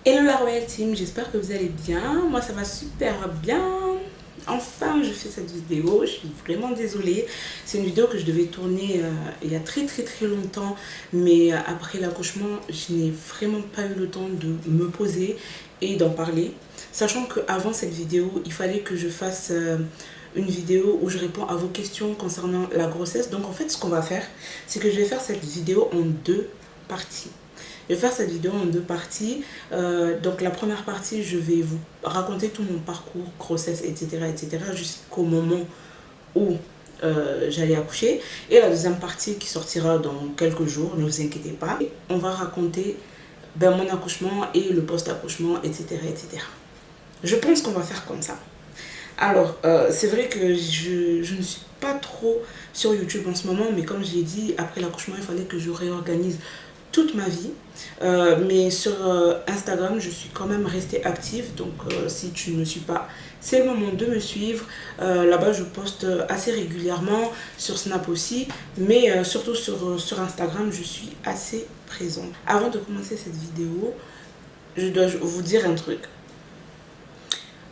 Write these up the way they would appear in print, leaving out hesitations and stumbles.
Hello la Royal Team, j'espère que vous allez bien. Moi ça va super bien. Enfin je fais cette vidéo, je suis vraiment désolée. C'est une vidéo que je devais tourner il y a très longtemps. Mais après l'accouchement, je n'ai vraiment pas eu le temps de me poser et d'en parler. Sachant qu'avant cette vidéo, il fallait que je fasse une vidéo où je réponds à vos questions concernant la grossesse. Donc en fait ce qu'on va faire, c'est que je vais faire cette vidéo en deux parties. Je vais faire cette vidéo en deux parties. Donc la première partie, je vais vous raconter tout mon parcours, grossesse, etc. jusqu'au moment où j'allais accoucher. Et la deuxième partie qui sortira dans quelques jours, ne vous inquiétez pas. On va raconter mon accouchement et le post-accouchement, etc. Je pense qu'on va faire comme ça. Alors, c'est vrai que je ne suis pas trop sur YouTube en ce moment, mais comme je l'ai dit, après l'accouchement, il fallait que je réorganise toute ma vie. Mais sur Instagram, je suis quand même restée active. Donc, si tu ne me suis pas, c'est le moment de me suivre. Là-bas, je poste assez régulièrement, sur Snap aussi. Mais surtout sur Instagram, je suis assez présente. Avant de commencer cette vidéo, je dois vous dire un truc.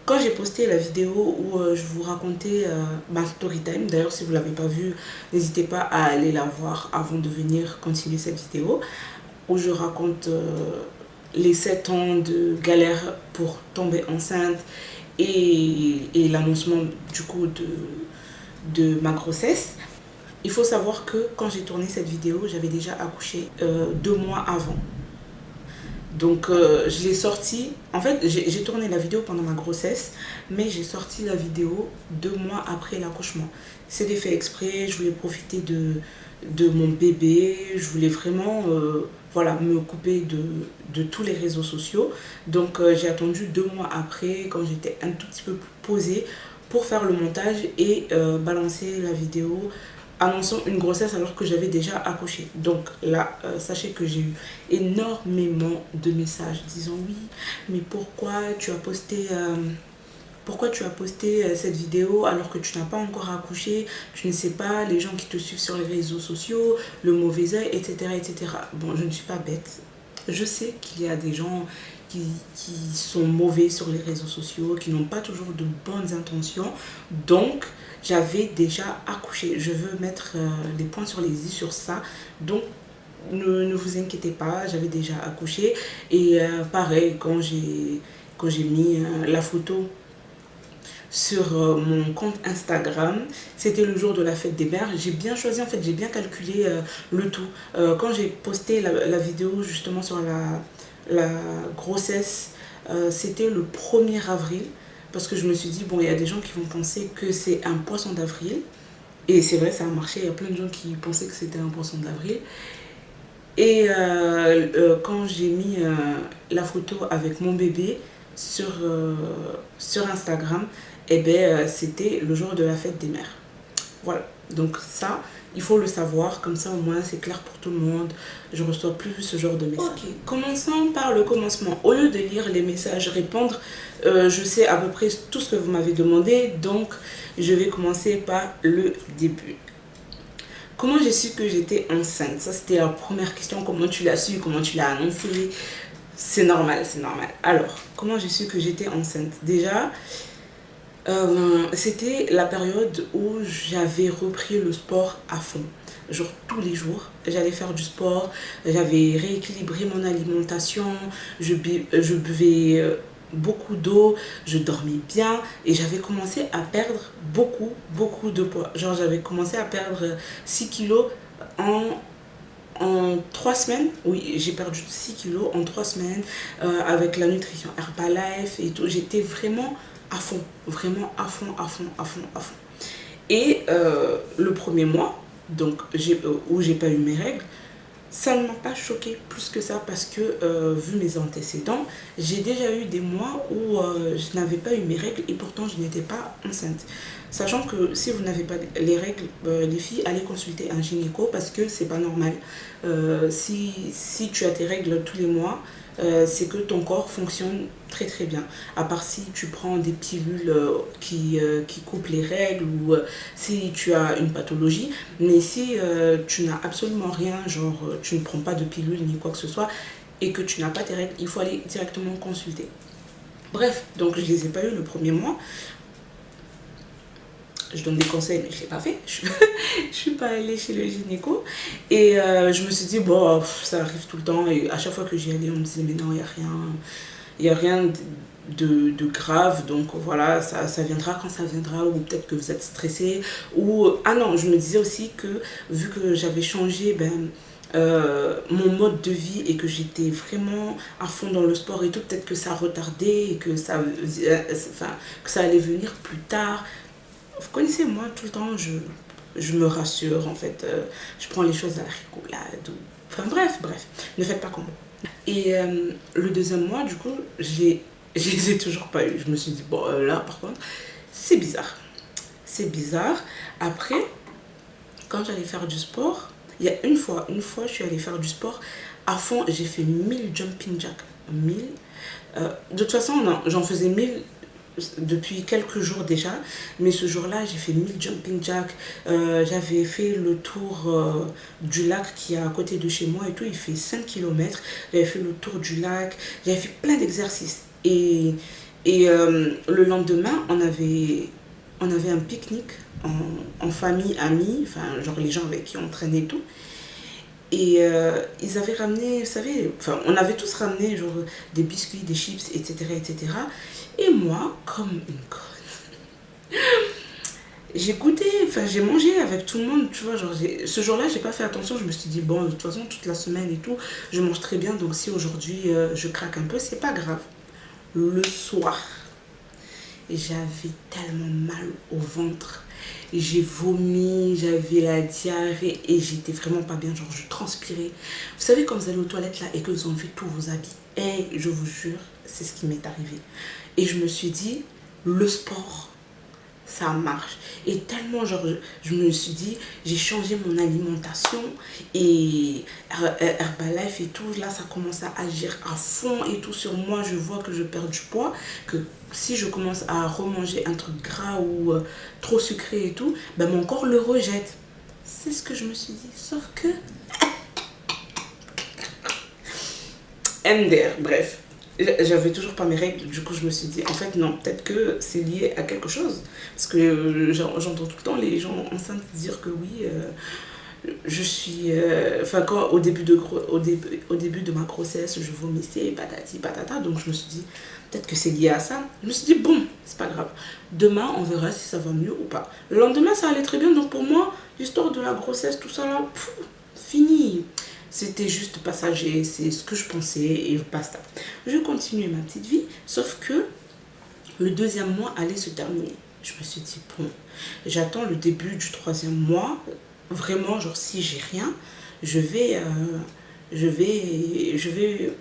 Quand j'ai posté la vidéo où je vous racontais ma story time, d'ailleurs si vous ne l'avez pas vue, n'hésitez pas à aller la voir avant de venir continuer cette vidéo, où je raconte les 7 ans de galère pour tomber enceinte et l'annoncement du coup de ma grossesse. Il faut savoir que quand j'ai tourné cette vidéo, j'avais déjà accouché 2 mois avant. Donc je l'ai sorti, en fait j'ai tourné la vidéo pendant ma grossesse, mais j'ai sorti la vidéo 2 mois après l'accouchement. C'était fait exprès, je voulais profiter de mon bébé, je voulais vraiment voilà, me couper de tous les réseaux sociaux. Donc j'ai attendu 2 mois après, quand j'étais un tout petit peu plus posée, pour faire le montage et balancer la vidéo annonçant une grossesse alors que j'avais déjà accouché. Donc là, sachez que j'ai eu énormément de messages disant oui, mais pourquoi tu as posté cette vidéo alors que tu n'as pas encore accouché, tu ne sais pas, les gens qui te suivent sur les réseaux sociaux, le mauvais oeil, etc. Bon, je ne suis pas bête. Je sais qu'il y a des gens qui sont mauvais sur les réseaux sociaux, qui n'ont pas toujours de bonnes intentions. Donc, j'avais déjà accouché. Je veux mettre les points sur les i sur ça. Donc, ne vous inquiétez pas, j'avais déjà accouché. Et pareil, quand j'ai mis la photo sur mon compte Instagram, c'était le jour de la fête des mères. J'ai bien choisi, en fait, j'ai bien calculé le tout. Quand j'ai posté la vidéo justement sur la grossesse, c'était le 1er avril. Parce que je me suis dit, bon, il y a des gens qui vont penser que c'est un poisson d'avril. Et c'est vrai, ça a marché. Il y a plein de gens qui pensaient que c'était un poisson d'avril. Et quand j'ai mis la photo avec mon bébé sur Instagram, eh ben, c'était le jour de la fête des mères. Voilà, donc ça, il faut le savoir, comme ça au moins c'est clair pour tout le monde, je reçois plus ce genre de messages. Ok, commençons par le commencement. Au lieu de lire les messages, répondre, je sais à peu près tout ce que vous m'avez demandé, donc je vais commencer par le début. Comment j'ai su que j'étais enceinte? Ça, c'était la première question. Comment tu l'as su? Comment tu l'as annoncé? C'est normal, c'est normal. Alors, comment j'ai su que j'étais enceinte? Déjà, c'était la période où j'avais repris le sport à fond. Genre tous les jours, j'allais faire du sport, j'avais rééquilibré mon alimentation, je buvais beaucoup d'eau, je dormais bien et j'avais commencé à perdre beaucoup de poids. Genre j'avais commencé à perdre 6 kilos en 3 semaines. Oui, j'ai perdu 6 kilos en 3 semaines avec la nutrition Herbalife et tout. J'étais vraiment à fond, vraiment à fond. Et le premier mois, donc où j'ai pas eu mes règles, ça ne m'a pas choqué plus que ça parce que vu mes antécédents, j'ai déjà eu des mois où je n'avais pas eu mes règles et pourtant je n'étais pas enceinte. Sachant que si vous n'avez pas les règles, les filles, allez consulter un gynéco parce que c'est pas normal. Si tu as tes règles tous les mois, c'est que ton corps fonctionne très bien. À part si tu prends des pilules qui coupent les règles ou si tu as une pathologie. Mais si tu n'as absolument rien, genre tu ne prends pas de pilules ni quoi que ce soit, et que tu n'as pas tes règles, il faut aller directement consulter. Bref, donc je ne les ai pas eu le premier mois. Je donne des conseils, mais je ne l'ai pas fait. Je ne suis pas allée chez le gynéco. Et je me suis dit, bon, ça arrive tout le temps. Et à chaque fois que j'y allais, on me disait, mais non, il n'y a rien de grave. Donc voilà, ça viendra quand ça viendra. Ou peut-être que vous êtes stressé. Ou, ah non, je me disais aussi que vu que j'avais changé, mon mode de vie et que j'étais vraiment à fond dans le sport et tout, peut-être que ça retardait et que que ça allait venir plus tard. Vous connaissez, moi, tout le temps, je me rassure, en fait. Je prends les choses à la rigolade. Enfin, bref, ne faites pas comme moi. Et le deuxième mois, du coup, je les ai toujours pas eu. Je me suis dit, bon, là, par contre, c'est bizarre. C'est bizarre. Après, quand j'allais faire du sport, il y a une fois, je suis allée faire du sport. À fond, j'ai fait 1000 jumping jacks. 1000. De toute façon, j'en faisais 1000 depuis quelques jours déjà, mais ce jour-là j'ai fait 1000 jumping jacks. J'avais fait le tour du lac qui est à côté de chez moi et tout, il fait 5 km. J'avais fait le tour du lac, j'avais fait plein d'exercices et le lendemain on avait un pique-nique en famille, amis, enfin genre les gens avec qui on traînait et tout. Et ils avaient ramené, vous savez, enfin on avait tous ramené genre des biscuits, des chips, etc. etc. Et moi, comme une conne, j'ai goûté, enfin j'ai mangé avec tout le monde, tu vois, genre ce jour-là j'ai pas fait attention, je me suis dit bon de toute façon toute la semaine et tout, je mange très bien, donc si aujourd'hui je craque un peu, c'est pas grave. Le soir, j'avais tellement mal au ventre, j'ai vomi, j'avais la diarrhée et j'étais vraiment pas bien, genre je transpirais. Vous savez quand vous allez aux toilettes là et que vous enlevez tous vos habits, et je vous jure, c'est ce qui m'est arrivé. Et je me suis dit, le sport, ça marche. Et tellement, genre, je me suis dit, j'ai changé mon alimentation et Herbalife et tout, là, ça commence à agir à fond et tout sur moi. Je vois que je perds du poids, que si je commence à remanger un truc gras ou trop sucré et tout, ben mon corps le rejette. C'est ce que je me suis dit, sauf que... MDR, bref. J'avais toujours pas mes règles, du coup je me suis dit en fait non, peut-être que c'est lié à quelque chose parce que j'entends tout le temps les gens enceintes dire que oui je suis enfin quand au début de ma grossesse je vomissais patati patata, donc je me suis dit peut-être que c'est lié à ça. Je me suis dit bon, c'est pas grave, demain on verra si ça va mieux ou pas. Le lendemain ça allait très bien, donc pour moi l'histoire de la grossesse tout ça là, fini. C'était juste passager, c'est ce que je pensais et basta. Je continuais ma petite vie, sauf que le deuxième mois allait se terminer. Je me suis dit, bon, j'attends le début du troisième mois. Vraiment, genre si j'ai rien, je vais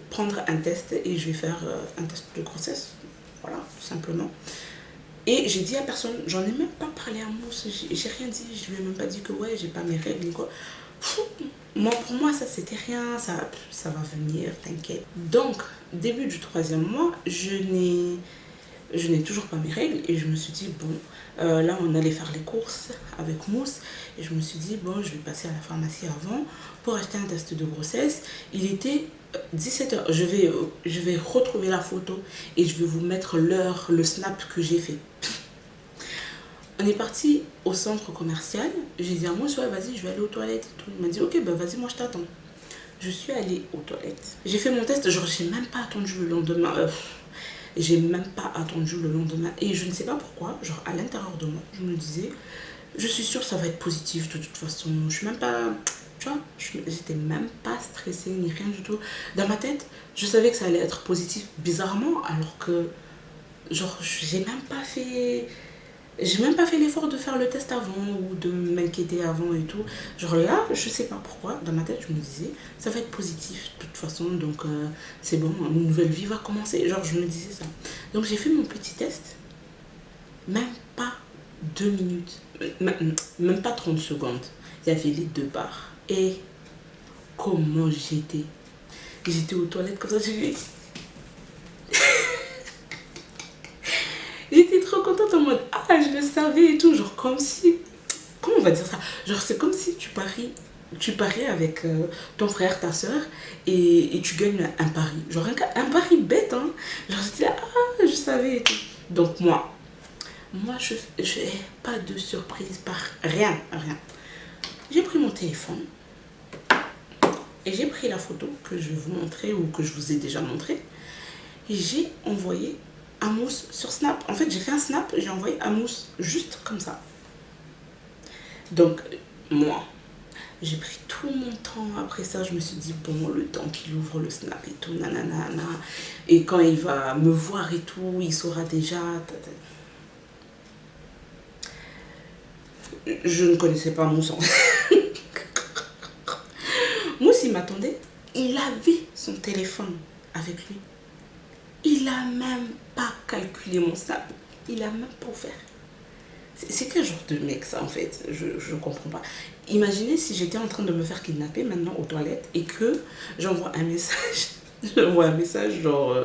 prendre un test et je vais faire un test de grossesse. Voilà, tout simplement. Et j'ai dit à personne, j'en ai même pas parlé à Mousse, j'ai rien dit, je lui ai même pas dit que ouais, j'ai pas mes règles, quoi. Moi, pour moi, ça c'était rien, ça va venir, t'inquiète. Donc, début du troisième mois, je n'ai toujours pas mes règles et je me suis dit, bon, là on allait faire les courses avec Mousse et je me suis dit, bon, je vais passer à la pharmacie avant pour acheter un test de grossesse. Il était 17h, je vais retrouver la photo et je vais vous mettre l'heure, le snap que j'ai fait. On est parti au centre commercial. J'ai dit à moi, ouais, vas-y, je vais aller aux toilettes. Et tout. Il m'a dit, ok, ben vas-y, moi je t'attends. Je suis allée aux toilettes. J'ai fait mon test, genre, j'ai même pas attendu le lendemain. J'ai même pas attendu le lendemain. Et je ne sais pas pourquoi, genre, à l'intérieur de moi, je me disais, je suis sûre que ça va être positif de toute façon. Je suis même pas, tu vois, j'étais même pas stressée ni rien du tout. Dans ma tête, je savais que ça allait être positif bizarrement, alors que, genre, j'ai même pas fait l'effort de faire le test avant ou de m'inquiéter avant et tout. Genre là, je sais pas pourquoi, dans ma tête, je me disais, ça va être positif de toute façon, donc c'est bon, une nouvelle vie va commencer. Genre, je me disais ça. Donc j'ai fait mon petit test, même pas 2 minutes, même pas 30 secondes. Il y avait les 2 barres. Et comment j'étais. J'étais aux toilettes comme ça, j'étais trop contente en mode, ah, je le savais et tout, genre comme si, comment on va dire ça, genre c'est comme si tu paries tu paries avec ton frère, ta soeur, et tu gagnes un pari. Genre un pari bête, hein. Genre j'étais là, ah, je savais et tout. Donc moi je n'ai pas de surprise par rien, rien. J'ai pris mon téléphone et j'ai pris la photo que je vais vous montrer ou que je vous ai déjà montré. Et j'ai envoyé à Mousse sur Snap. En fait, j'ai fait un Snap, j'ai envoyé à Mousse juste comme ça. Donc, moi, j'ai pris tout mon temps. Après ça, je me suis dit, bon, le temps qu'il ouvre le Snap et tout, nanana. Et quand il va me voir et tout, il saura déjà. Je ne connaissais pas Mousse. Mousse, il m'attendait. Il avait son téléphone avec lui. Il a même pas calculé mon Snap. Il a même pas offert. C'est quel genre de mec ça en fait? Je comprends pas. Imaginez si j'étais en train de me faire kidnapper maintenant aux toilettes et que j'envoie un message. J'envoie un message genre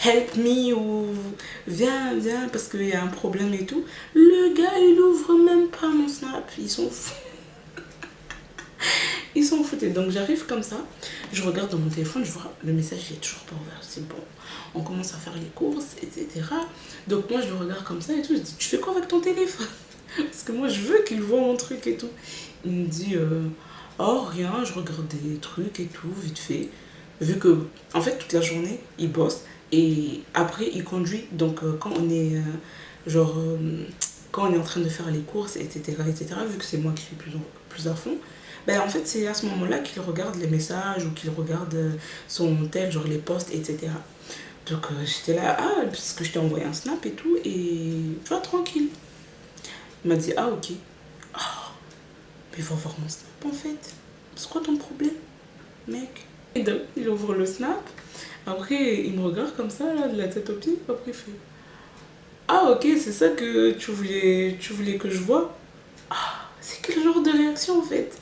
help me ou viens, viens parce qu'il y a un problème et tout. Le gars il ouvre même pas mon Snap. Ils sont fous. Ils sont foutés. Donc j'arrive comme ça, je regarde dans mon téléphone, je vois le message il est toujours pas ouvert. C'est bon, on commence à faire les courses, etc. Donc moi je le regarde comme ça et tout. Je dis, tu fais quoi avec ton téléphone? Parce que moi je veux qu'il voit mon truc et tout. Il me dit, oh rien, je regarde des trucs et tout, vite fait. Vu que, en fait, toute la journée, il bosse et après il conduit. Donc quand on est, genre, quand on est en train de faire les courses, etc., vu que c'est moi qui suis plus à fond, ben, en fait, c'est à ce moment-là qu'il regarde les messages ou qu'il regarde son tel, genre les posts, etc. Donc j'étais là, ah, parce que je t'ai envoyé un snap et tout, et tu vois, tranquille. Il m'a dit, ah, ok. Oh, mais il va voir mon snap en fait. C'est quoi ton problème, mec? Et donc, il ouvre le snap. Après, il me regarde comme ça, là, de la tête aux pieds. Après, il fait, ah, ok, c'est ça que tu voulais que je vois. Ah, c'est quel genre de réaction en fait?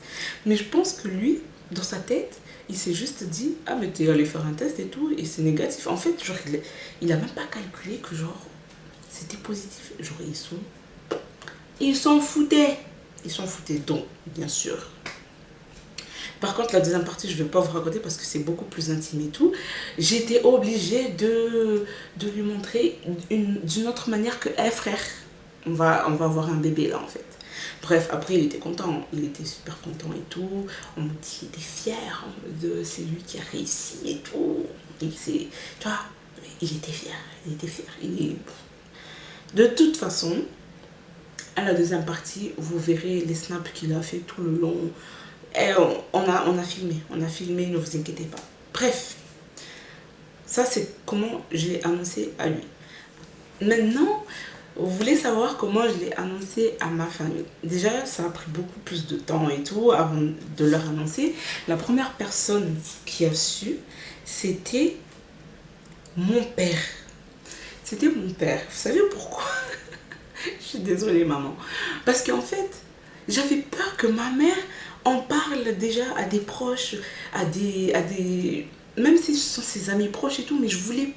Mais je pense que lui, dans sa tête, il s'est juste dit, ah mais t'es allé faire un test et tout, et c'est négatif. En fait, genre, il a même pas calculé que genre, c'était positif. Genre, ils s'en foutaient. Ils s'en foutaient, donc, bien sûr. Par contre, la deuxième partie, je ne vais pas vous raconter parce que c'est beaucoup plus intime et tout. J'étais obligée de lui montrer d'une autre manière que, hé frère, on va avoir un bébé là en fait. Bref, après il était content, il était super content et tout. On me dit qu'il était fier, c'est lui qui a réussi et tout. Tu vois, il était fier, il était fier. De toute façon, à la deuxième partie, vous verrez les snaps qu'il a fait tout le long. Et on a filmé, ne vous inquiétez pas. Bref, ça c'est comment j'ai annoncé à lui. Maintenant, vous voulez savoir comment je l'ai annoncé à ma famille. Déjà, ça a pris beaucoup plus de temps et tout avant de leur annoncer. La première personne qui a su, c'était mon père. C'était mon père. Vous savez pourquoi? Je suis désolée, maman. Parce qu'en fait, j'avais peur que ma mère en parle déjà à des proches, à des... Même si ce sont ses amis proches et tout, mais je voulais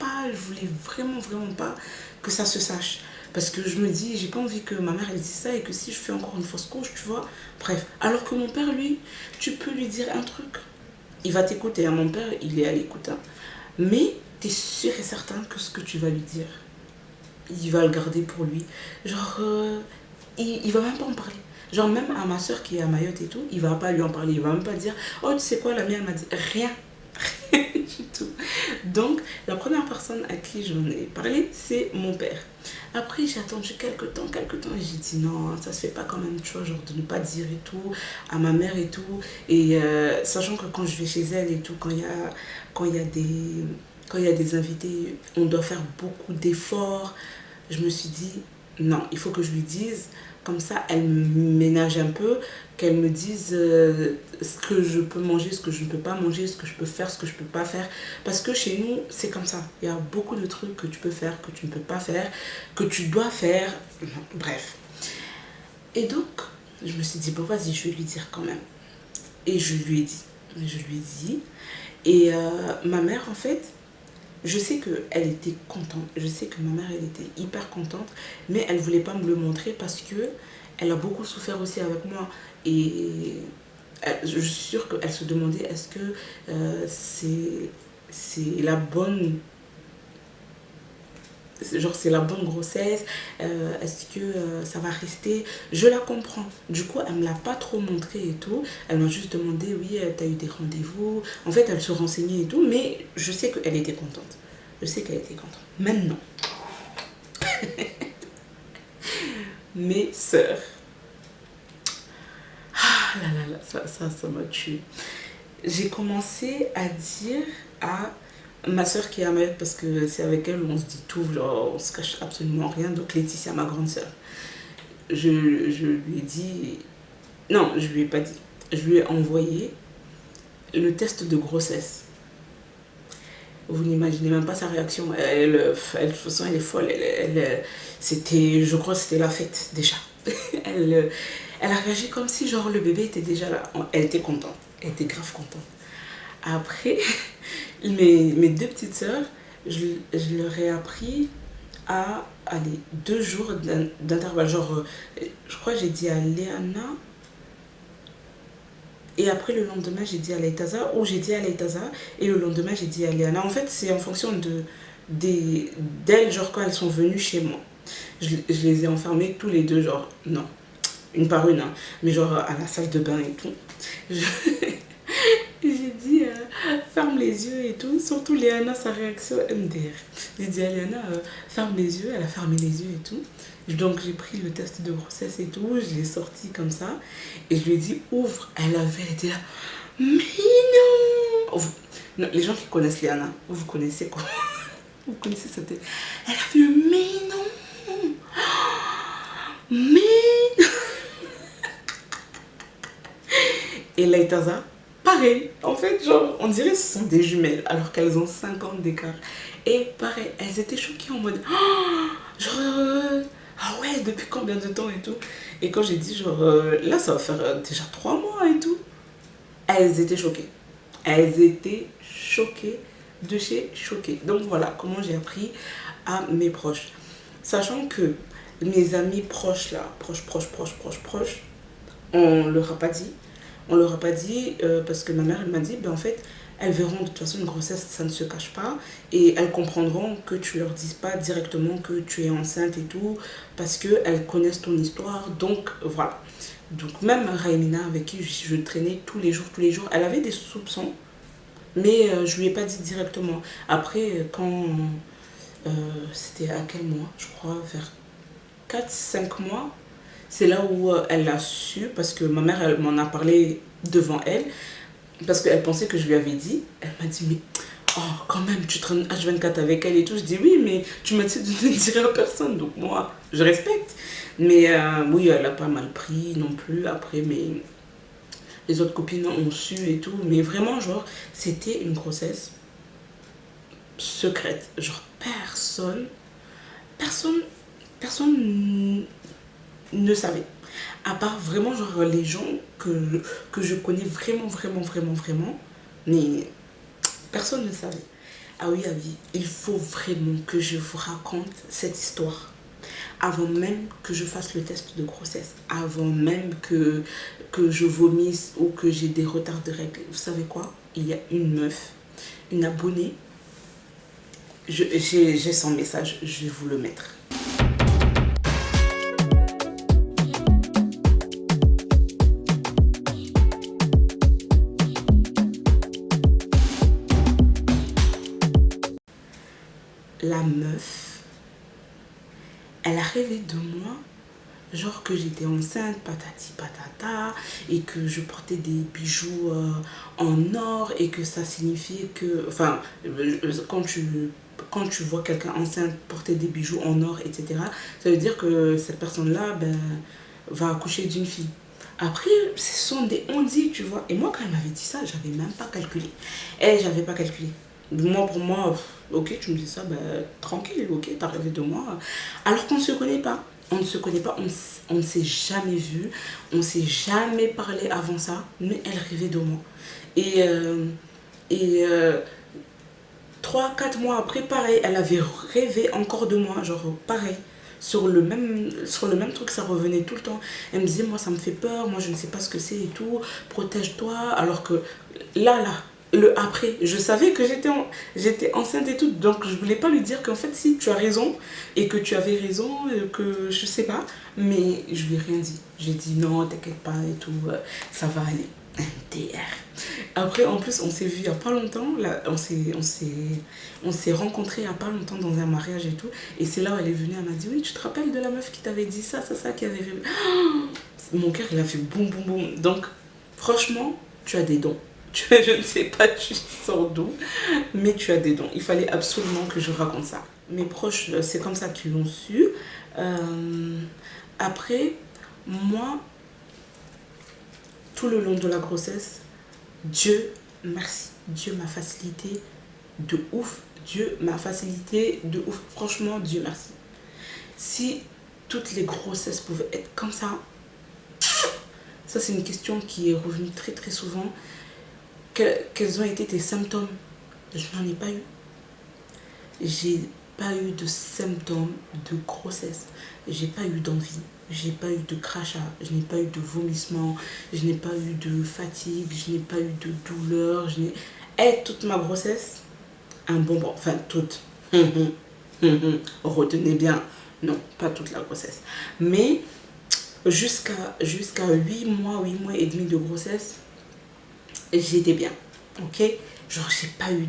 vraiment pas que ça se sache. Parce que je me dis, j'ai pas envie que ma mère elle dise ça et que si je fais encore une fausse couche, tu vois. Bref, alors que mon père, lui, tu peux lui dire un truc. Il va t'écouter, hein. Mon père, il est à l'écoute. Hein. Mais tu es sûr et certain que ce que tu vas lui dire, il va le garder pour lui. Genre, il va même pas en parler. Genre, même à ma soeur qui est à Mayotte et tout, il va pas lui en parler. Il va même pas dire, oh, tu sais quoi, la mienne m'a dit rien. Rien du tout. Donc, la première personne à qui j'en ai parlé, c'est mon père. Après, j'ai attendu quelques temps, et j'ai dit non, ça se fait pas quand même, tu vois, genre de ne pas dire et tout, à ma mère et tout. Et sachant que quand je vais chez elle et tout, quand il y a des invités, on doit faire beaucoup d'efforts. Je me suis dit, non, il faut que je lui dise, comme ça, elle me ménage un peu, qu'elle me dise ce que je peux manger, ce que je ne peux pas manger, ce que je peux faire, ce que je ne peux pas faire. Parce que chez nous, c'est comme ça. Il y a beaucoup de trucs que tu peux faire, que tu ne peux pas faire, que tu dois faire. Bref. Et donc, je me suis dit, bon, vas-y, je vais lui dire quand même. Et je lui ai dit. Et ma mère, en fait, je sais qu'elle était contente, je sais que ma mère elle était hyper contente, mais elle voulait pas me le montrer parce que elle a beaucoup souffert aussi avec moi. Et je suis sûre qu'elle se demandait est-ce que c'est la bonne, genre c'est la bonne grossesse, est-ce que ça va rester, je la comprends. Du coup elle me l'a pas trop montré et tout, elle m'a juste demandé oui t'as eu des rendez-vous, en fait elle se renseignait et tout, mais je sais qu'elle était contente, je sais qu'elle était contente. Maintenant mes sœurs, ah là là là, ça m'a tué. J'ai commencé à dire à ma soeur qui est à Mayotte, parce que c'est avec elle où on se dit tout, genre on se cache absolument rien, donc Laetitia, ma grande soeur, je lui ai dit, non, je lui ai pas dit, je lui ai envoyé le test de grossesse. Vous n'imaginez même pas sa réaction, de toute façon elle est folle, c'était, je crois que c'était la fête déjà. elle, elle a réagi comme si genre le bébé était déjà là, elle était contente, elle était grave contente. Après, mes deux petites sœurs, je leur ai appris à aller 2 jours d'intervalle. Genre, je crois que j'ai dit à Léana, et après le lendemain j'ai dit à Laïtaza, ou j'ai dit à Laïtaza, et le lendemain j'ai dit à Léana. En fait, c'est en fonction d'elles, genre quand elles sont venues chez moi. Je les ai enfermées tous les deux, genre, non, une par une, hein, mais genre à la salle de bain et tout. J'ai dit ferme les yeux et tout, surtout Léana, sa réaction MDR. J'ai dit à Léana ferme les yeux, elle a fermé les yeux et tout. Donc j'ai pris le test de grossesse et tout, je l'ai sorti comme ça et je lui ai dit ouvre. Elle était là, mais non, non, les gens qui connaissent Léana, vous connaissez quoi? Vous connaissez cette tête. Elle a fait mais non, mais et Laïtaza, pareil. En fait, genre, on dirait que ce sont des jumelles alors qu'elles ont 5 ans d'écart. Et pareil, elles étaient choquées en mode oh, genre, ah ouais, depuis combien de temps et tout. Et quand j'ai dit, genre, là, ça va faire déjà 3 mois et tout, elles étaient choquées. Elles étaient choquées de chez choquées. Donc voilà comment j'ai appris à mes proches. Sachant que mes amis proches, là, proches, on leur a pas dit. On leur a pas dit parce que ma mère, elle m'a dit, ben en fait, elles verront de toute façon une grossesse, ça ne se cache pas. Et elles comprendront que tu leur dises pas directement que tu es enceinte et tout, parce qu'elles connaissent ton histoire. Donc voilà. Donc même Raimina, avec qui je traînais tous les jours, elle avait des soupçons, mais je lui ai pas dit directement. Après, quand c'était à quel mois? Je crois vers 4 5 mois. C'est là où elle l'a su, parce que ma mère, elle m'en a parlé devant elle, parce qu'elle pensait que je lui avais dit. Elle m'a dit, mais oh, quand même, tu traînes H24 avec elle et tout. Je dis, oui, mais tu m'as dit de ne dire à personne, donc moi, je respecte. Mais oui, elle a pas mal pris non plus. Après, mais les autres copines ont su et tout. Mais vraiment, genre, c'était une grossesse secrète. Genre, personne ne savait. À part vraiment genre les gens que je connais vraiment, mais personne ne savait. Ah oui, il faut vraiment que je vous raconte cette histoire avant même que je fasse le test de grossesse, avant même que je vomisse ou que j'ai des retards de règles. Vous savez quoi? Il y a une meuf, une abonnée, j'ai son message, je vais vous le mettre. La meuf, elle a rêvé de moi, genre que j'étais enceinte, patati patata, et que je portais des bijoux en or, et que ça signifiait que, enfin, quand tu vois quelqu'un enceinte porter des bijoux en or, etc., ça veut dire que cette personne-là, ben, va accoucher d'une fille. Après, ce sont des on-dit, tu vois. Et moi, quand elle m'avait dit ça, j'avais même pas calculé. Et j'avais pas calculé. Moi, pour moi, ok, tu me dis ça, bah, tranquille, ok, t'as rêvé de moi. Alors qu'on ne se connaît pas. On ne se connaît pas, on ne s'est jamais vu, on ne s'est jamais parlé avant ça, mais elle rêvait de moi. Et, et 3 4 mois après, pareil, elle avait rêvé encore de moi, genre pareil. sur le même truc, ça revenait tout le temps. Elle me disait, moi ça me fait peur, moi je ne sais pas ce que c'est et tout, protège-toi. Alors que là, le après, je savais que j'étais enceinte et tout, donc je voulais pas lui dire qu'en fait si tu as raison et que tu avais raison, que je sais pas, mais je lui ai rien dit. J'ai dit non, t'inquiète pas et tout, ça va aller. MDR. Après, en plus, on s'est vu il y a pas longtemps, là, on s'est rencontrés il y a pas longtemps dans un mariage et tout, et c'est là où elle est venue, elle m'a dit oui, tu te rappelles de la meuf qui t'avait dit ça, qui avait fait. Mon cœur il a fait boum boum boum. Donc franchement, tu as des dons. Je ne sais pas tu sors d'où, mais tu as des dons. Il fallait absolument que je raconte ça. Mes proches, c'est comme ça qu'ils l'ont su. Après, moi, tout le long de la grossesse, Dieu merci. Dieu m'a facilité de ouf. Dieu m'a facilité de ouf. Franchement, Dieu merci. Si toutes les grossesses pouvaient être comme ça, c'est une question qui est revenue très très souvent. Quels ont été tes symptômes? Je n'en ai pas eu. J'ai pas eu de symptômes de grossesse. J'ai pas eu d'envie. J'ai pas eu de crachat. Je n'ai pas eu de vomissement. Je n'ai pas eu de fatigue. Je n'ai pas eu de douleur. Toute ma grossesse, un bonbon. Enfin, toute. Retenez bien. Non, pas toute la grossesse. Mais jusqu'à 8 mois et demi de grossesse, j'étais bien, ok. Genre j'ai pas eu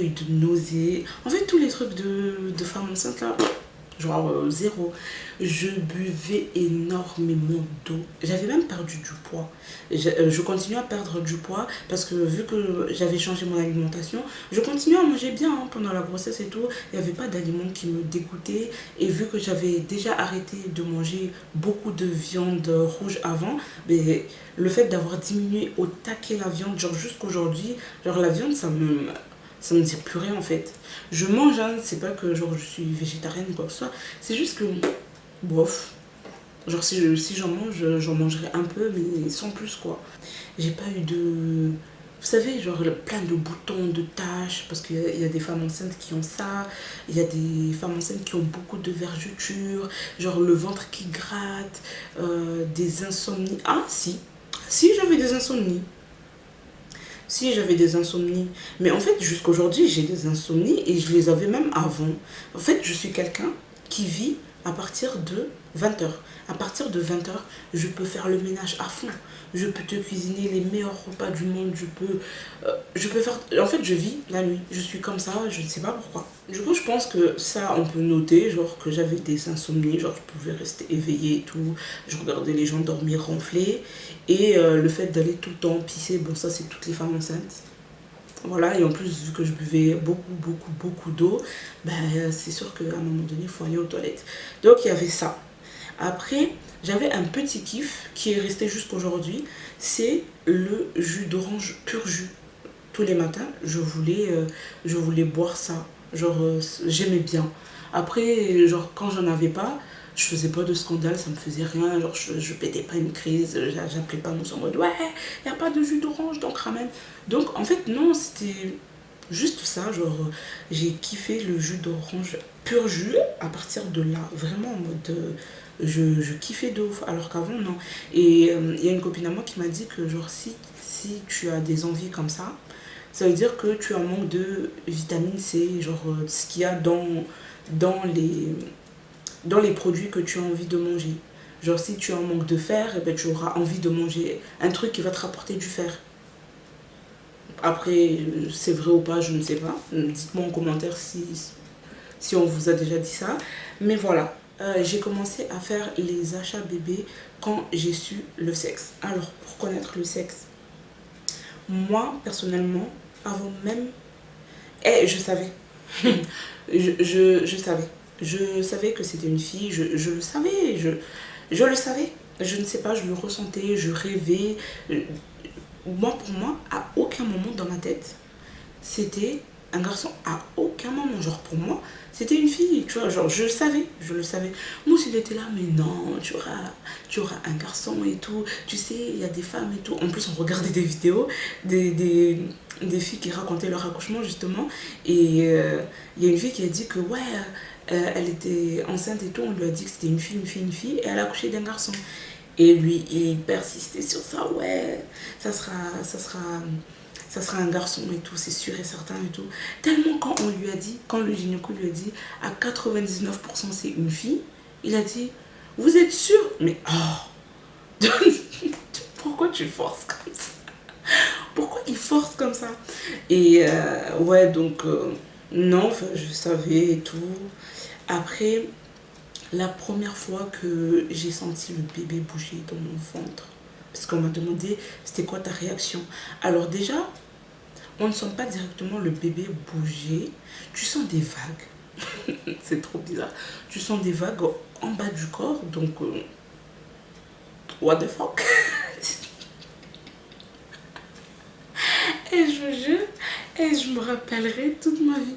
de nausées, en fait tous les trucs de femme enceinte là, genre zéro. Je buvais énormément d'eau, j'avais même perdu du poids. Je continuais à perdre du poids parce que vu que j'avais changé mon alimentation, je continuais à manger bien hein, pendant la grossesse et tout. Il n'y avait pas d'aliments qui me dégoûtaient, et vu que j'avais déjà arrêté de manger beaucoup de viande rouge avant, mais le fait d'avoir diminué au taquet la viande, genre jusqu'aujourd'hui, genre la viande ça me dit plus rien en fait. Je mange, hein, c'est pas que genre je suis végétarienne ou quoi que ce soit, c'est juste que bof, genre si j'en mange, j'en mangerai un peu mais sans plus quoi. J'ai pas eu de, vous savez, genre plein de boutons, de taches, parce qu'il y a des femmes enceintes qui ont ça, il y a des femmes enceintes qui ont beaucoup de vergetures, genre le ventre qui gratte, des insomnies. Ah si j'avais des insomnies. Si j'avais des insomnies, mais en fait jusqu'aujourd'hui j'ai des insomnies et je les avais même avant. En fait je suis quelqu'un qui vit à partir de 20h. À partir de 20h, je peux faire le ménage à fond. Je peux te cuisiner les meilleurs repas du monde. Je peux faire... En fait, je vis la nuit. Je suis comme ça, je ne sais pas pourquoi. Du coup, je pense que ça, on peut noter, genre que j'avais des insomnies, genre je pouvais rester éveillée et tout. Je regardais les gens dormir ronfler. Et le fait d'aller tout le temps pisser, bon ça c'est toutes les femmes enceintes. Voilà, et en plus, vu que je buvais beaucoup d'eau, ben, c'est sûr qu'à un moment donné, il faut aller aux toilettes. Donc, il y avait ça. Après, j'avais un petit kiff qui est resté jusqu'aujourd'hui. C'est le jus d'orange pur jus. Tous les matins, je voulais boire ça. Genre, j'aimais bien. Après, genre, quand j'en avais pas, je faisais pas de scandale, ça me faisait rien. Genre, je pétais pas une crise, j'appelais pas mon sang en mode ouais, y a pas de jus d'orange, donc ramène. Donc, en fait, non, c'était juste ça. Genre, j'ai kiffé le jus d'orange pur jus à partir de là. Vraiment en mode. Je kiffais de ouf, alors qu'avant, non. Et il y a une copine à moi qui m'a dit que, genre, si tu as des envies comme ça veut dire que tu as un manque de vitamine C, genre ce qu'il y a dans les produits que tu as envie de manger. Genre si tu as un manque de fer, eh ben, tu auras envie de manger un truc qui va te rapporter du fer. Après, c'est vrai ou pas, je ne sais pas. Dites-moi en commentaire si on vous a déjà dit ça. Mais voilà, j'ai commencé à faire les achats bébés quand j'ai su le sexe. Alors, pour connaître le sexe, moi, personnellement, avant même... je savais. je savais. Je savais que c'était une fille, je le savais, je le savais. Je ne sais pas, je le ressentais, je rêvais. Pour moi, à aucun moment dans ma tête, c'était un garçon. À aucun moment, genre pour moi, c'était une fille, tu vois, genre je le savais. Moi, il était là, mais non, tu auras un garçon et tout. Tu sais, il y a des femmes et tout. En plus, on regardait des vidéos des filles qui racontaient leur accouchement, justement. Et il y a une fille qui a dit que, ouais, elle était enceinte et tout. On lui a dit que c'était une fille, une fille, une fille. Et elle a accouché d'un garçon. Et lui, il persistait sur ça, ouais, ça sera, ça sera, ça sera un garçon et tout, c'est sûr et certain et tout. Tellement quand on lui a dit, quand le gynéco lui a dit, à 99% c'est une fille, il a dit, vous êtes sûr? Mais oh, pourquoi tu forces comme ça? Pourquoi il force comme ça? Et ouais, donc, non, enfin, je savais et tout. Après, la première fois que j'ai senti le bébé bouger dans mon ventre, parce qu'on m'a demandé c'était quoi ta réaction. Alors déjà, on ne sent pas directement le bébé bouger, tu sens des vagues. C'est trop bizarre. Tu sens des vagues en bas du corps, donc what the fuck. Et je vous jure, et je me rappellerai toute ma vie.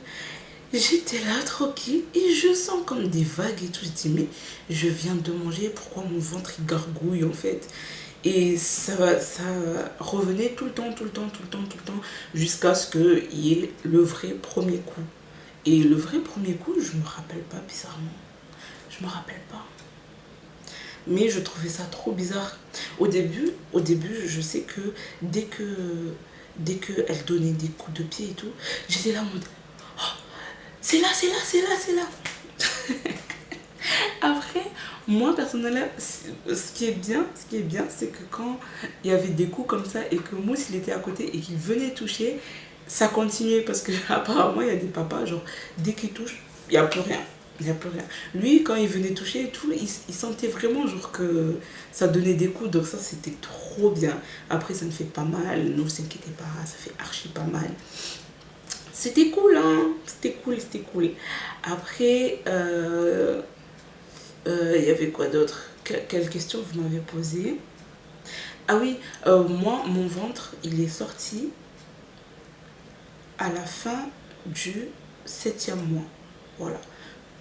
J'étais là tranquille et je sens comme des vagues et tout. Je dis mais je viens de manger, pourquoi mon ventre il gargouille en fait? Et ça revenait tout le temps, tout le temps, tout le temps, tout le temps, jusqu'à ce qu'il y ait le vrai premier coup. Et le vrai premier coup, je me rappelle pas bizarrement. Je me rappelle pas. Mais je trouvais ça trop bizarre. Au début, je sais que dès que elle donnait des coups de pied et tout, j'étais là en mode oh, c'est là, c'est là, c'est là, c'est là. Après, moi personnellement, ce qui est bien, c'est que quand il y avait des coups comme ça et que Mousse il était à côté et qu'il venait toucher, ça continuait parce que apparemment il y a des papas, genre dès qu'ils touchent, il n'y a plus rien. Il n'y a plus rien. Lui, quand il venait toucher et tout, il sentait vraiment genre que ça donnait des coups, donc ça c'était trop bien. Après, ça ne fait pas mal, ne vous inquiétez pas, ça fait archi pas mal. C'était cool, hein, c'était cool, c'était cool. Après, il y avait quoi d'autre? Quelle question vous m'avez posée? Ah oui, moi, mon ventre, il est sorti à la fin du 7e mois. Voilà.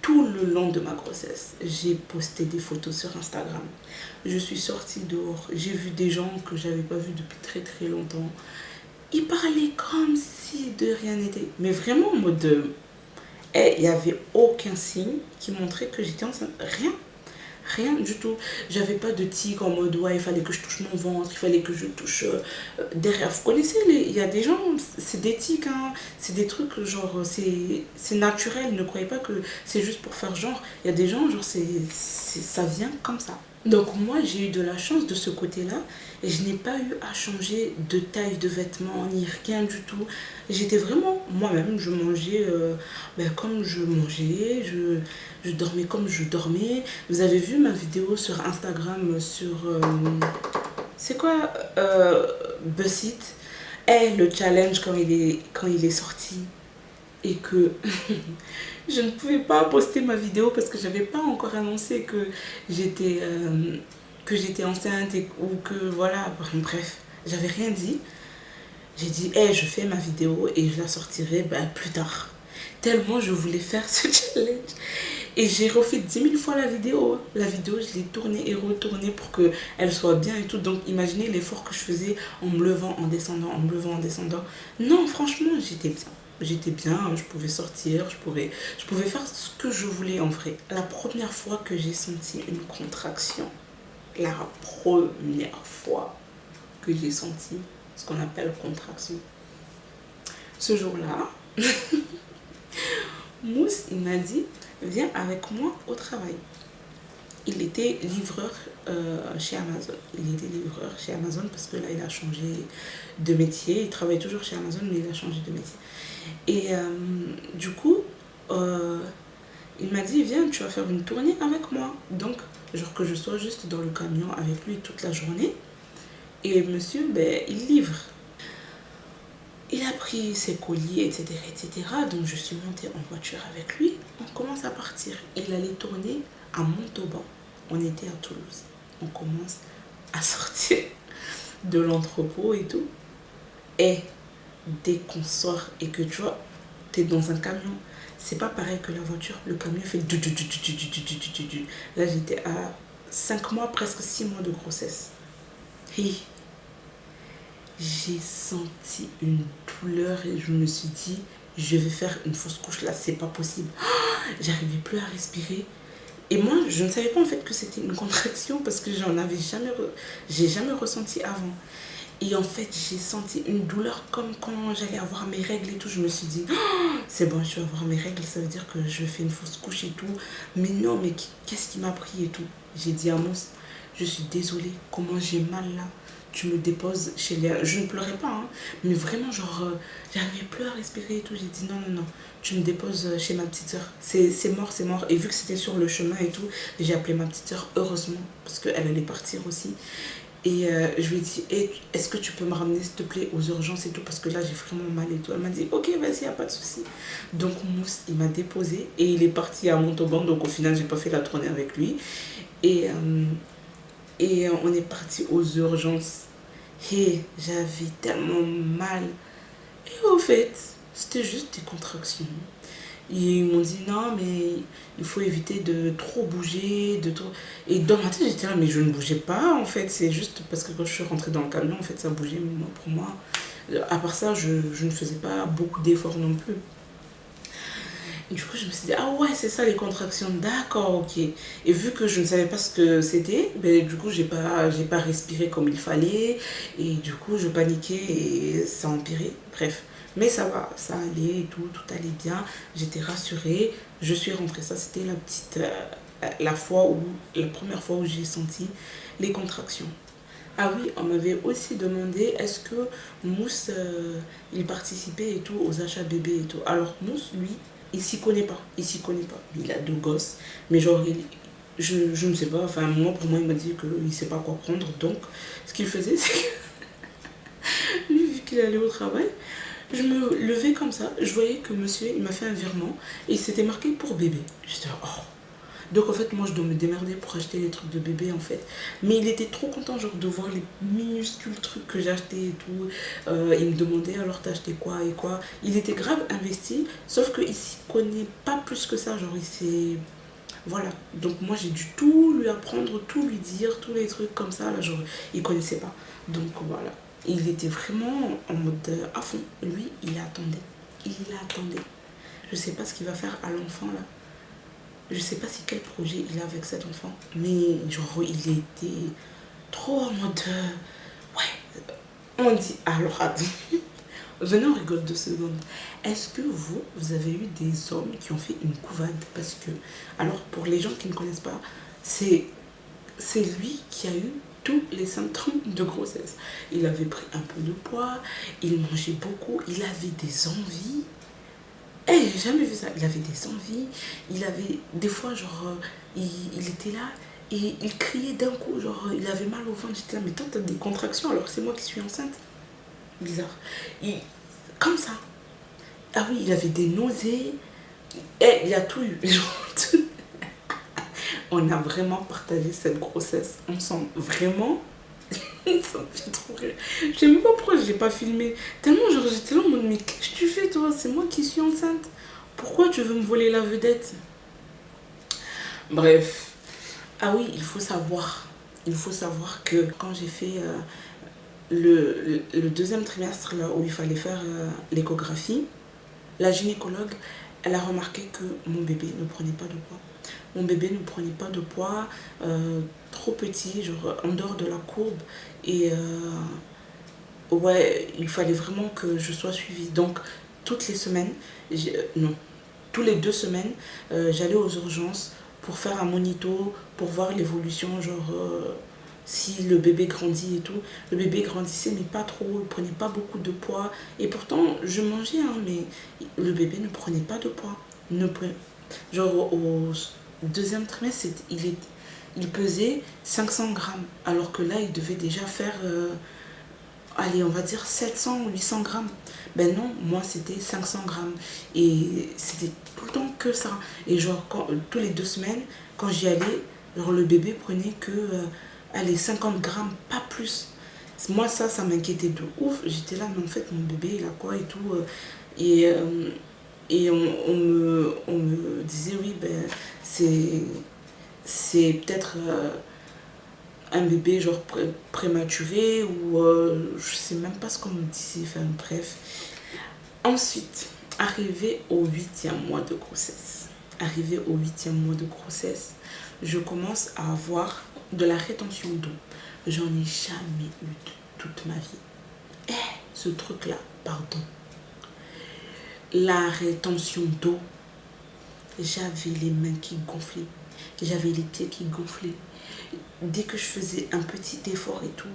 Tout le long de ma grossesse, j'ai posté des photos sur Instagram. Je suis sortie dehors. J'ai vu des gens que j'avais pas vus depuis très très longtemps. Ils parlaient comme si de rien n'était. Mais vraiment en mode... il n'y avait aucun signe qui montrait que j'étais enceinte. Rien. Rien du tout. J'avais pas de tic en mode ouais, il fallait que je touche mon ventre, il fallait que je touche derrière. Vous connaissez, il y a des gens, c'est des tics, hein, c'est des trucs genre, c'est naturel. Ne croyez pas que c'est juste pour faire genre. Il y a des gens, genre, ça vient comme ça. Donc moi j'ai eu de la chance de ce côté-là et je n'ai pas eu à changer de taille de vêtements ni rien du tout. J'étais vraiment moi-même, je mangeais comme je mangeais, je dormais comme je dormais. Vous avez vu ma vidéo sur Instagram sur... c'est quoi BuzzFeed. Le challenge quand il est sorti et que je ne pouvais pas poster ma vidéo parce que j'avais pas encore annoncé j'étais que j'étais enceinte ou que voilà, bref, j'avais rien dit. J'ai dit je fais ma vidéo et je la sortirai plus tard. Tellement je voulais faire ce challenge. Et j'ai refait 10 000 fois la vidéo. La vidéo, je l'ai tournée et retournée pour qu'elle soit bien et tout. Donc imaginez l'effort que je faisais en me levant, en descendant, en me levant, en descendant. Non, franchement, j'étais bien. J'étais bien, je pouvais sortir, je pouvais faire ce que je voulais en vrai. La première fois que j'ai senti une contraction, la première fois que j'ai senti ce qu'on appelle contraction, ce jour-là, Mousse, il m'a dit, viens avec moi au travail. Il était livreur chez Amazon. Il était livreur chez Amazon parce que là, il a changé de métier. Il travaille toujours chez Amazon, mais il a changé de métier. Et du coup, il m'a dit, viens, tu vas faire une tournée avec moi. Donc, genre que je sois juste dans le camion avec lui toute la journée. Et monsieur, il livre. Il a pris ses colis, etc., etc. Donc, je suis montée en voiture avec lui. On commence à partir. Il allait tourner à Montauban. On était à Toulouse. On commence à sortir de l'entrepôt et tout. Et dès qu'on sort et que tu vois, tu es dans un camion. C'est pas pareil que la voiture. Le camion fait Là, j'étais à 5 mois, presque 6 mois de grossesse. Et j'ai senti une douleur et je me suis dit, je vais faire une fausse couche là, c'est pas possible. J'arrivais plus à respirer. Et moi, je ne savais pas en fait que c'était une contraction parce que j'ai jamais ressenti avant. Et en fait, j'ai senti une douleur comme quand j'allais avoir mes règles et tout. Je me suis dit, oh, c'est bon, je vais avoir mes règles, ça veut dire que je fais une fausse couche et tout. Mais non, mais qu'est-ce qui m'a pris et tout. J'ai dit à Mousse, je suis désolée, comment j'ai mal là. Tu me déposes chez les... Je ne pleurais pas, hein, mais vraiment, genre, j'arrivais plus à respirer et tout. J'ai dit, non, non, non, tu me déposes chez ma petite soeur. C'est mort, c'est mort. Et vu que c'était sur le chemin et tout, j'ai appelé ma petite soeur, heureusement, parce qu'elle allait partir aussi. Et je lui ai dit, hey, est-ce que tu peux me ramener s'il te plaît aux urgences et tout, parce que là j'ai vraiment mal et tout. Elle m'a dit, ok, vas-y, y a pas de souci. Donc Mousse, il m'a déposé et il est parti à Montauban. Donc au final, j'ai pas fait la tournée avec lui. Et, on est parti aux urgences. Et j'avais tellement mal. Et au fait, c'était juste des contractions. Ils m'ont dit non, mais il faut éviter de trop bouger, de trop... Et dans ma tête, j'étais là, mais je ne bougeais pas, en fait. C'est juste parce que quand je suis rentrée dans le camion, en fait, ça bougeait. Mais moi, pour moi, à part ça, je ne faisais pas beaucoup d'efforts non plus. Et du coup, je me suis dit, ah ouais, c'est ça les contractions, d'accord, ok. Et vu que je ne savais pas ce que c'était, ben, du coup, j'ai pas respiré comme il fallait. Et du coup, je paniquais et ça empirait. Bref. Mais ça va, ça allait et tout allait bien. J'étais rassurée. Je suis rentrée. Ça, c'était la première fois où j'ai senti les contractions. Ah oui, on m'avait aussi demandé est-ce que Mousse, il participait et tout aux achats bébés et tout. Alors Mousse, lui, il s'y connaît pas. Il s'y connaît pas. Il a 2 gosses. Mais genre, je ne sais pas. Enfin, moi, pour moi, il m'a dit qu'il ne sait pas quoi prendre. Donc, ce qu'il faisait, c'est que lui, vu qu'il allait au travail, je me levais comme ça. Je voyais que monsieur, il m'a fait un virement. Et il s'était marqué pour bébé. J'étais là, oh. Donc en fait, moi, je dois me démerder pour acheter les trucs de bébé, en fait. Mais il était trop content, genre, de voir les minuscules trucs que j'ai achetés et tout. Il me demandait, alors, t'as acheté quoi et quoi. Il était grave investi, sauf qu'il s'y connaît pas plus que ça, genre, il s'est... Voilà. Donc moi, j'ai dû tout lui apprendre, tout lui dire, tous les trucs comme ça, là, genre, il connaissait pas. Donc voilà. Il était vraiment en mode à fond. Lui, il attendait. Il attendait. Je sais pas ce qu'il va faire à l'enfant, là. Je sais pas si quel projet il a avec cet enfant, mais genre il était trop en mode ouais, on dit alors attends, venez on rigole 2 secondes. Est-ce que vous avez eu des hommes qui ont fait une couvade? Parce que alors pour les gens qui ne connaissent pas, c'est lui qui a eu tous les symptômes de grossesse. Il avait pris un peu de poids, il mangeait beaucoup, il avait des envies. Eh, j'ai jamais vu ça. Il avait des envies, il avait des fois, genre, il était là et il criait d'un coup, genre, il avait mal au ventre. J'étais là, mais toi, t'as des contractions alors que c'est moi qui suis enceinte. Bizarre. Comme ça. Ah oui, il avait des nausées. Eh, il y a tout eu. On a vraiment partagé cette grossesse ensemble. Vraiment. Ça me fait trop rire. Je sais même pas pourquoi je l'ai pas filmé. Tellement, genre, j'étais là en mode, mais qu'est-ce que tu fais, toi? C'est moi qui suis enceinte. Pourquoi tu veux me voler la vedette? Bref. Ah oui, il faut savoir. Il faut savoir que quand j'ai fait le 2e trimestre, là où il fallait faire l'échographie, la gynécologue, elle a remarqué que mon bébé ne prenait pas de poids. Mon bébé ne prenait pas de poids, trop petit, genre en dehors de la courbe. Et ouais, il fallait vraiment que je sois suivie. Donc, toutes les semaines, non, tous les 2 semaines, j'allais aux urgences pour faire un monito, pour voir l'évolution, genre si le bébé grandit et tout. Le bébé grandissait, mais pas trop, il prenait pas beaucoup de poids. Et pourtant, je mangeais, hein, mais le bébé ne prenait pas de poids. Genre au 2e trimestre, il pesait 500 grammes, alors que là, il devait déjà faire, allez, on va dire 700 ou 800 grammes. Ben non, moi, c'était 500 grammes. Et c'était tout le temps que ça. Et genre, tous les 2 semaines, quand j'y allais, genre, le bébé prenait que, allez, 50 grammes, pas plus. Moi, ça m'inquiétait de ouf. J'étais là, mais en fait, mon bébé, il a quoi et tout. Et Et on me disait, oui, ben, c'est peut-être un bébé genre prématuré ou je sais même pas ce qu'on me disait, enfin bref. Ensuite, arrivé au 8e mois de grossesse, je commence à avoir de la rétention d'eau. J'en ai jamais eu de toute ma vie. Eh, ce truc-là, pardon. La rétention d'eau, j'avais les mains qui gonflaient, j'avais les pieds qui gonflaient. Dès que je faisais un petit effort et tout,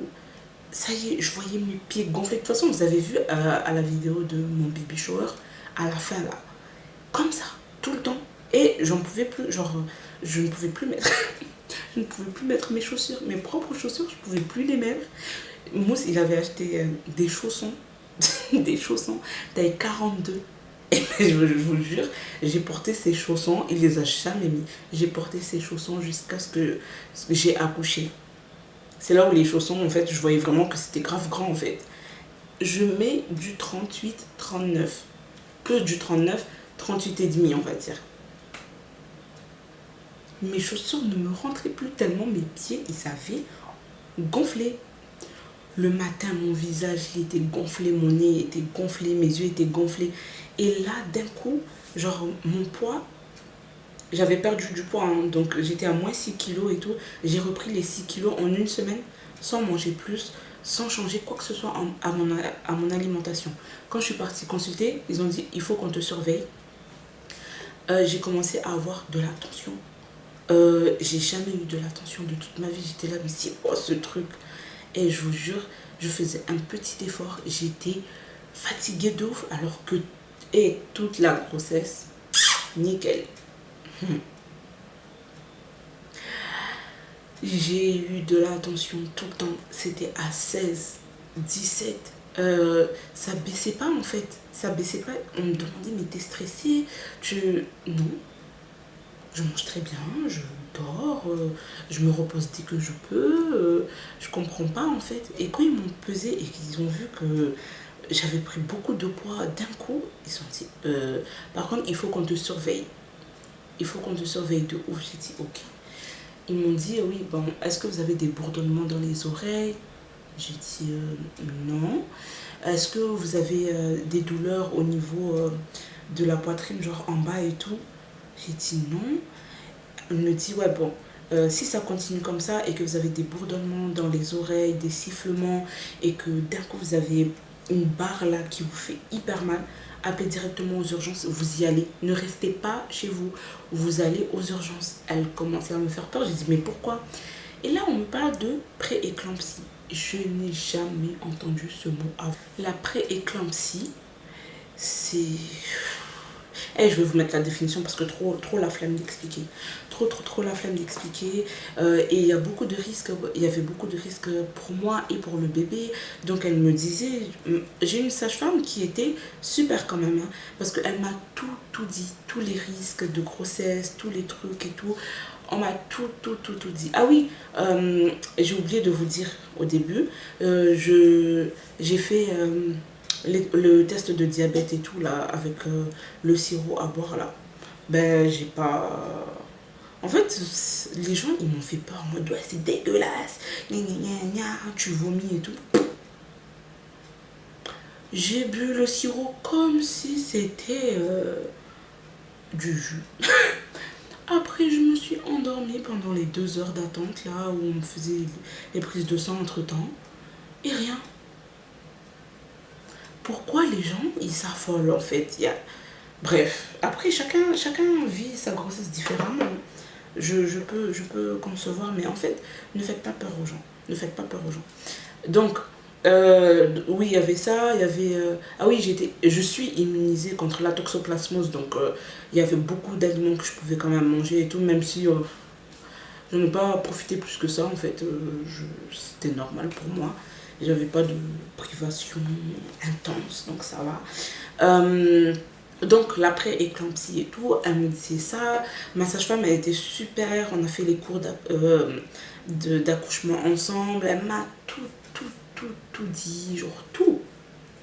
ça y est, je voyais mes pieds gonfler. De toute façon, vous avez vu à la vidéo de mon baby shower, à la fin là, comme ça, tout le temps. Et j'en pouvais plus, genre, je ne pouvais plus mettre, je ne pouvais plus mettre mes chaussures, mes propres chaussures, je ne pouvais plus les mettre. Mousse, il avait acheté des chaussons, des chaussons taille 42. Et je vous le jure, j'ai porté ces chaussons, il les a jamais mis. J'ai porté ces chaussons jusqu'à ce que j'ai accouché. C'est là où les chaussons, en fait, je voyais vraiment que c'était grave grand, en fait. Je mets du 38, 39. Que du 39, 38 et demi, on va dire. Mes chaussures ne me rentraient plus tellement mes pieds, ils avaient gonflé. Le matin, mon visage, il était gonflé, mon nez était gonflé, mes yeux étaient gonflés. Et là, d'un coup, genre, mon poids, j'avais perdu du poids, hein, donc j'étais à moins 6 kilos et tout. J'ai repris les 6 kilos en une semaine, sans manger plus, sans changer quoi que ce soit à mon alimentation. Quand je suis partie consulter, ils ont dit, il faut qu'on te surveille. J'ai commencé à avoir de la tension. J'ai jamais eu de la tension de toute ma vie. J'étais là, mais c'est quoi ce truc? Et je vous jure, je faisais un petit effort. J'étais fatiguée de ouf, alors que et toute la grossesse, nickel. J'ai eu de la tension tout le temps. C'était à 16, 17. Ça baissait pas en fait. Ça baissait pas. On me demandait, mais t'es stressée? Non. Je mange très bien, je dors, je me repose dès que je peux. Je comprends pas en fait. Et quand ils m'ont pesé et qu'ils ont vu que j'avais pris beaucoup de poids d'un coup, ils ont dit, par contre, il faut qu'on te surveille. Il faut qu'on te surveille de ouf. J'ai dit, ok. Ils m'ont dit, oui, bon, est-ce que vous avez des bourdonnements dans les oreilles? J'ai dit, non. Est-ce que vous avez des douleurs au niveau de la poitrine, genre en bas et tout? J'ai dit non. Elle me dit, ouais, bon, si ça continue comme ça et que vous avez des bourdonnements dans les oreilles, des sifflements et que d'un coup vous avez une barre là qui vous fait hyper mal, appelez directement aux urgences, vous y allez. Ne restez pas chez vous, vous allez aux urgences. Elle commençait à me faire peur, j'ai dit, mais pourquoi? Et là, on me parle de pré-éclampsie. Je n'ai jamais entendu ce mot avant. La pré-éclampsie, c'est... Et je vais vous mettre la définition parce que trop la flemme d'expliquer. Trop la flemme d'expliquer. Et il y a beaucoup de risques. Il y avait beaucoup de risques pour moi et pour le bébé. Donc elle me disait... J'ai une sage-femme qui était super quand même. Hein, parce qu'elle m'a tout dit. Tous les risques de grossesse, tous les trucs et tout. On m'a tout dit. Ah oui, j'ai oublié de vous dire au début. J'ai fait... le test de diabète et tout là avec le sirop à boire là, ben j'ai pas, en fait les gens ils m'ont fait peur en mode ouais c'est dégueulasse, gna, gna, gna, gna, tu vomis et tout. J'ai bu le sirop comme si c'était du jus. Après je me suis endormie pendant les 2 heures d'attente là où on me faisait les prises de sang entre temps et rien. Pourquoi les gens ils s'affolent en fait? Bref, après chacun vit sa grossesse différemment. Je peux concevoir, mais en fait, ne faites pas peur aux gens. Ne faites pas peur aux gens. Donc, oui, il y avait ça, il y avait... ah oui, je suis immunisée contre la toxoplasmose, donc il y avait beaucoup d'aliments que je pouvais quand même manger et tout, même si je n'ai pas profité plus que ça, en fait. C'était normal pour moi. J'avais pas de privation intense, donc ça va. Donc l'après-éclampsie et tout, elle me disait ça. Ma sage-femme, elle était super. On a fait les cours d'accouchement ensemble. Elle m'a tout dit, genre tout.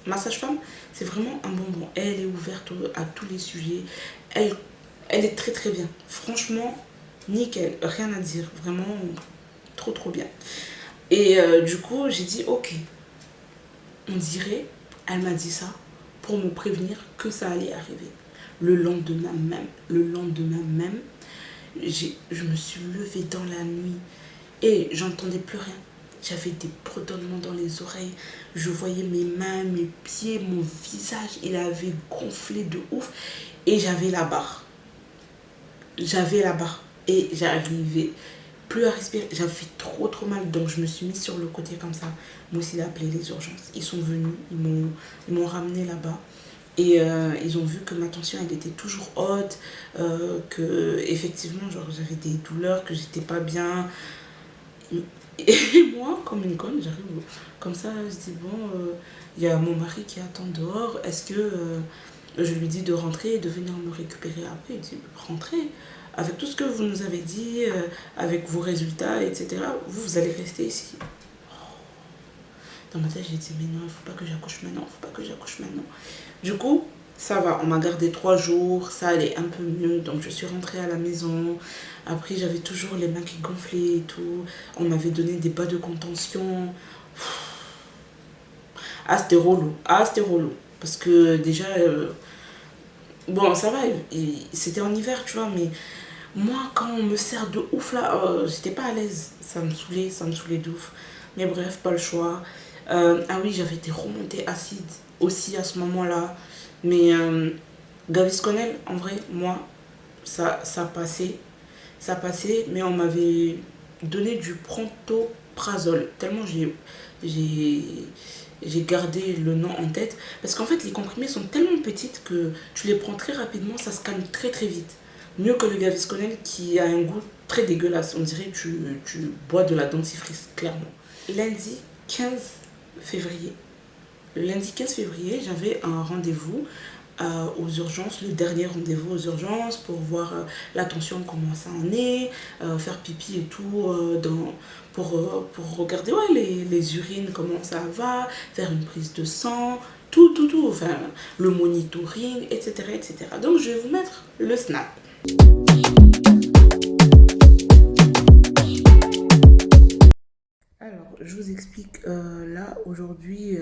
Ma sage-femme, c'est vraiment un bonbon. Elle est ouverte à tous les sujets. Elle, elle est très très bien. Franchement, nickel. Rien à dire. Vraiment trop trop bien. Et du coup, j'ai dit ok. On dirait, elle m'a dit ça pour me prévenir que ça allait arriver. Le lendemain même, je me suis levée dans la nuit et j'entendais plus rien. J'avais des bourdonnements dans les oreilles. Je voyais mes mains, mes pieds, mon visage. Il avait gonflé de ouf. Et j'avais la barre. J'avais la barre. Et j'arrivais plus à respirer. J'avais trop trop mal. Donc je me suis mise sur le côté comme ça. Moi aussi, il a appelé les urgences. Ils sont venus. Ils m'ont ramené là-bas. Et ils ont vu que ma tension elle était toujours haute, que effectivement genre j'avais des douleurs, que j'étais pas bien. Et moi, comme une conne, j'arrive comme ça, je dis bon, il y a mon mari qui attend dehors, est-ce que je lui dis de rentrer et de venir me récupérer après? Il dit rentrez, avec tout ce que vous nous avez dit, avec vos résultats, etc. Vous allez rester ici. Dans ma tête, j'ai dit mais non, il faut pas que j'accouche maintenant, il faut pas que j'accouche maintenant. Du coup, ça va, on m'a gardé 3 jours, ça allait un peu mieux, donc je suis rentrée à la maison. Après, j'avais toujours les mains qui gonflaient et tout. On m'avait donné des bas de contention. Ah, c'était relou. Ah, c'était relou. Parce que déjà, bon, ça va, c'était en hiver, tu vois, mais moi, quand on me sert de ouf là, j'étais pas à l'aise. Ça me saoulait de ouf. Mais bref, pas le choix. Ah oui, j'avais des remontées acides aussi à ce moment-là. Mais Gavisconel, en vrai, moi, ça passait. Ça passait, mais on m'avait donné du pantoprazole. Tellement j'ai, j'ai gardé le nom en tête. Parce qu'en fait, les comprimés sont tellement petites que tu les prends très rapidement, ça se calme très très vite. Mieux que le Gavisconel qui a un goût très dégueulasse. On dirait que tu bois de la dentifrice, clairement. Lundi 15 février. Le lundi 15 février, j'avais un rendez-vous aux urgences, le dernier rendez-vous aux urgences pour voir la tension, comment ça en est, faire pipi et tout, pour regarder ouais, les urines, comment ça va, faire une prise de sang, tout, enfin le monitoring, etc., etc. Donc je vais vous mettre le snap. Alors, je vous explique, là, aujourd'hui,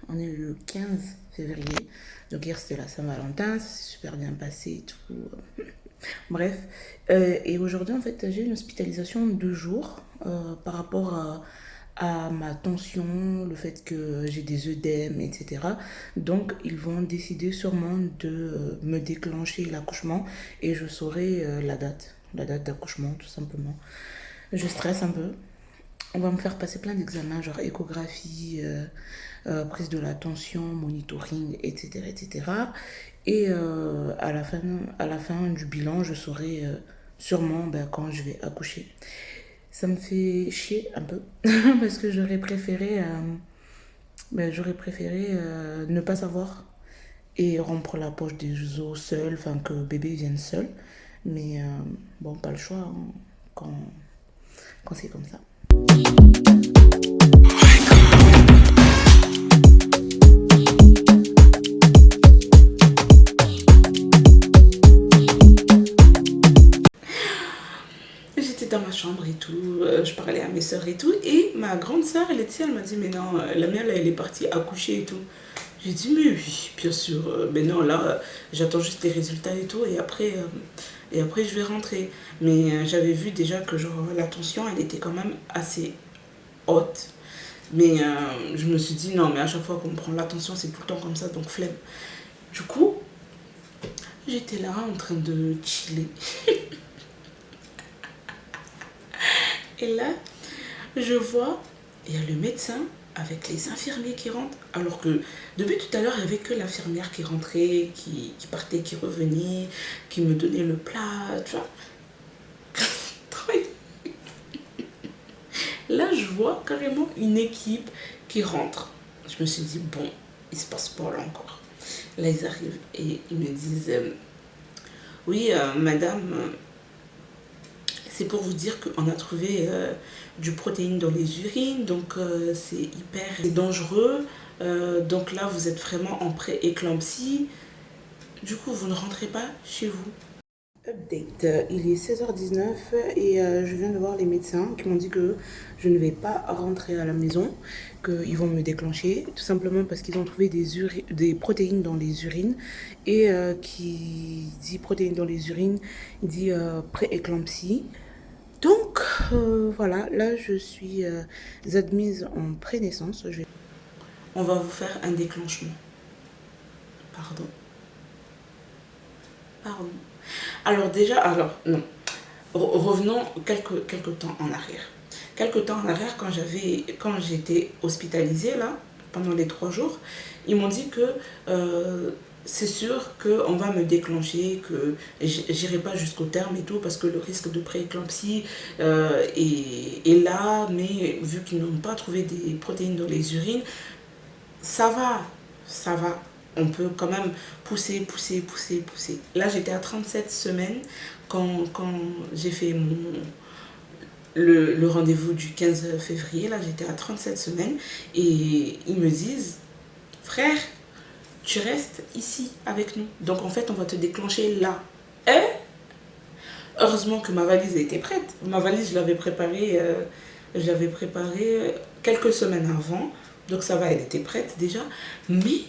on est le 15 février. Donc hier, c'était la Saint-Valentin, ça s'est super bien passé et tout. Bref. Et aujourd'hui, en fait, j'ai une hospitalisation de 2 jours par rapport à ma tension, le fait que j'ai des œdèmes, etc. Donc, ils vont décider sûrement de me déclencher l'accouchement et je saurai la date d'accouchement, tout simplement. Je stresse un peu. On va me faire passer plein d'examens, genre échographie, prise de la tension, monitoring, etc. etc. Et à la fin du bilan, je saurai sûrement ben, quand je vais accoucher. Ça me fait chier un peu parce que j'aurais préféré ne pas savoir et rompre la poche des os seul, enfin que bébé vienne seul. Mais bon, pas le choix hein, quand, quand c'est comme ça. J'étais dans ma chambre et tout, je parlais à mes soeurs et tout, et ma grande soeur, elle m'a dit, mais non, la mienne, elle est partie accoucher et tout. J'ai dit, mais oui, bien sûr, mais non, là, j'attends juste les résultats et tout, et après je vais rentrer. Mais j'avais vu déjà que genre, la tension, elle était quand même assez haute. Mais je me suis dit, non, mais à chaque fois qu'on me prend l'attention, c'est tout le temps comme ça, donc flemme. Du coup, j'étais là en train de chiller. Et là, je vois, il y a le médecin avec les infirmiers qui rentrent. Alors que depuis tout à l'heure, il n'y avait que l'infirmière qui rentrait, qui partait, qui revenait, qui me donnait le plat, tu vois. Là, je vois carrément une équipe qui rentre. Je me suis dit, bon, il se passe pas là encore. Là, ils arrivent et ils me disent, oui, madame, C'est pour vous dire qu'on a trouvé du protéine dans les urines, donc c'est hyper dangereux. Donc là, vous êtes vraiment en pré-éclampsie. Du coup, vous ne rentrez pas chez vous. Update, il est 16h19 et je viens de voir les médecins qui m'ont dit que je ne vais pas rentrer à la maison, qu'ils vont me déclencher, tout simplement parce qu'ils ont trouvé des protéines dans les urines et qui dit protéines dans les urines, dit pré-éclampsie. Donc voilà, là je suis admise en pré-naissance. On va vous faire un déclenchement. Pardon. Pardon. Alors déjà, non. Revenons quelques temps en arrière. Quelques temps en arrière, quand j'étais hospitalisée, là, pendant les 3 jours, ils m'ont dit que c'est sûr qu'on va me déclencher, que j'irai pas jusqu'au terme et tout, parce que le risque de prééclampsie est là, mais vu qu'ils n'ont pas trouvé des protéines dans les urines, ça va. On peut quand même pousser. Là, j'étais à 37 semaines quand j'ai fait le rendez-vous du 15 février. Là, j'étais à 37 semaines et ils me disent, frère, tu restes ici avec nous. Donc, en fait, on va te déclencher là. Et heureusement que ma valise était prête. Ma valise, je l'avais préparée quelques semaines avant. Donc, ça va, elle était prête déjà. Mais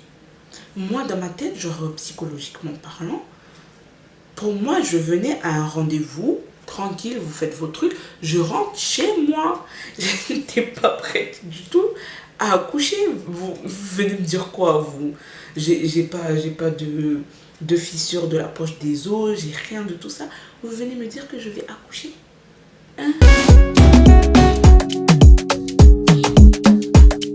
moi, dans ma tête, genre psychologiquement parlant, pour moi, je venais à un rendez-vous, tranquille, vous faites vos trucs, je rentre chez moi. Je n'étais pas prête du tout à accoucher. Vous venez me dire quoi, vous? J'ai pas de fissure de la poche des os, j'ai rien de tout ça. Vous venez me dire que je vais accoucher.